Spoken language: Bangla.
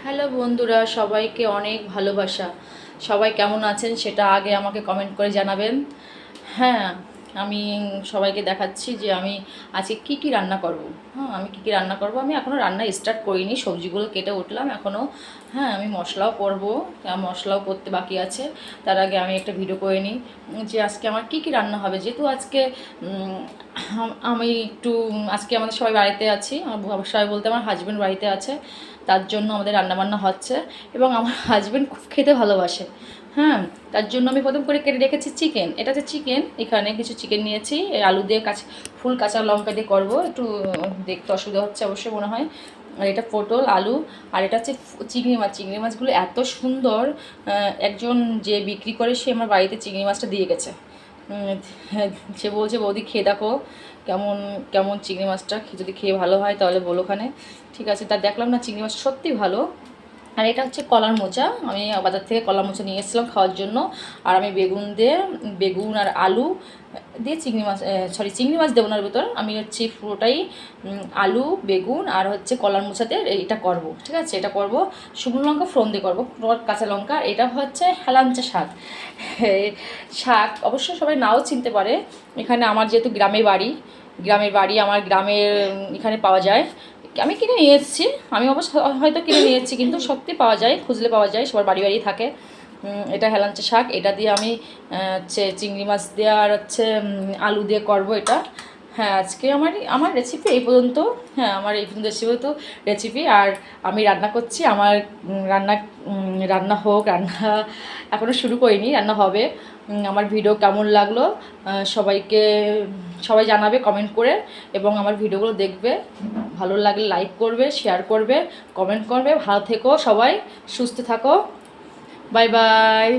হ্যালো বন্ধুরা, সবাইকে অনেক ভালোবাসা। সবাই কেমন আছেন সেটা আগে আমাকে কমেন্ট করে জানাবেন। হ্যাঁ, আমি সবাইকে দেখাচ্ছি যে আমি আজকে কি কি রান্না করব। হ্যাঁ, আমি কি কি রান্না করব, আমি এখনও রান্না স্টার্ট করিনি, সবজিগুলো কেটে উঠলাম এখনও। হ্যাঁ, আমি মশলাও করবো, মশলাও করতে বাকি আছে। তার আগে আমি একটা ভিডিও করে নিই যে আজকে আমার কি কি রান্না হবে। যেহেতু আজকে আমি একটু আজকে আমাদের সবাই বাড়িতে আছি, আমার সবাই বলতে আমার হাজব্যান্ড বাড়িতে আছে, তার জন্য আমাদের রান্নাবান্না হচ্ছে। এবং আমার হাজব্যান্ড খুব খেতে ভালোবাসে। হ্যাঁ, তার জন্য আমি প্রথম করে কেটে রেখেছি চিকেন। এটা হচ্ছে চিকেন, এখানে কিছু চিকেন নিয়েছি, আলু দিয়ে ফুল কাঁচা লঙ্কা দিয়ে করবো, একটু দেখতে অসুবিধা হচ্ছে অবশ্যই মনে হয়। আর এটা পটল আলু, আর এটা হচ্ছে চিংড়ি মাছ। চিংড়ি মাছগুলো এত সুন্দর, একজন যে বিক্রি করে সে আমার বাড়িতে চিংড়ি মাছটা দিয়ে গেছে। সে বলছে বৌদি খেয়ে দেখো কেমন কেমন চিংড়ি মাছটা, যদি খেয়ে ভালো হয় তাহলে বলো ওখানে। ঠিক আছে, তা দেখলাম না চিংড়ি মাছ সত্যি ভালো। আর এটা হচ্ছে কলার মোচা, আমি বাজার থেকে কলার মোচা নিয়ে এসেছিলাম খাওয়ার জন্য। আর আমি বেগুন আর আলু দিয়ে চিংড়ি মাছ দেবো না ভিতর, আমি হচ্ছে পুরোটাই আলু বেগুন আর হচ্ছে কলার মোচাতে এটা করব। ঠিক আছে, এটা করব শুকনো লঙ্কা ফোড়ন দিয়ে করবো, কাঁচা লঙ্কা। এটা হচ্ছে হেলাঞ্চা শাক। শাক অবশ্য সবাই নাও চিনতে পারে। এখানে আমার যেহেতু গ্রামের বাড়ি আমার গ্রামের এখানে পাওয়া যায়। আমি কিনে নিয়ে এসেছি, আমি অবশ্য হয়তো কিনে নিয়ে এসেছি, কিন্তু সত্যি পাওয়া যায়, খুঁজলে পাওয়া যায়, সবার বাড়ি বাড়ি থাকে। এটা হেলাঞ্চা শাক, এটা দিয়ে আমি হচ্ছে চিংড়ি মাছ দিয়ে আর হচ্ছে আলু দিয়ে করব এটা। হ্যাঁ, আজকে আমার রেসিপি এই পর্যন্ত। হ্যাঁ, আমার এই পর্যন্ত রেসিপি। আর আমি রান্না করছি, আমার রান্না হোক, রান্না এখনও শুরু করিনি, রান্না হবে। আমার ভিডিও কেমন লাগলো সবাই জানাবে কমেন্ট করে, এবং আমার ভিডিওগুলো দেখবে। ভালো লাগলে লাইক করবে, শেয়ার করবে, কমেন্ট করবে। ভালো থেকো সবাই, সুস্থ থাকো। Bye bye.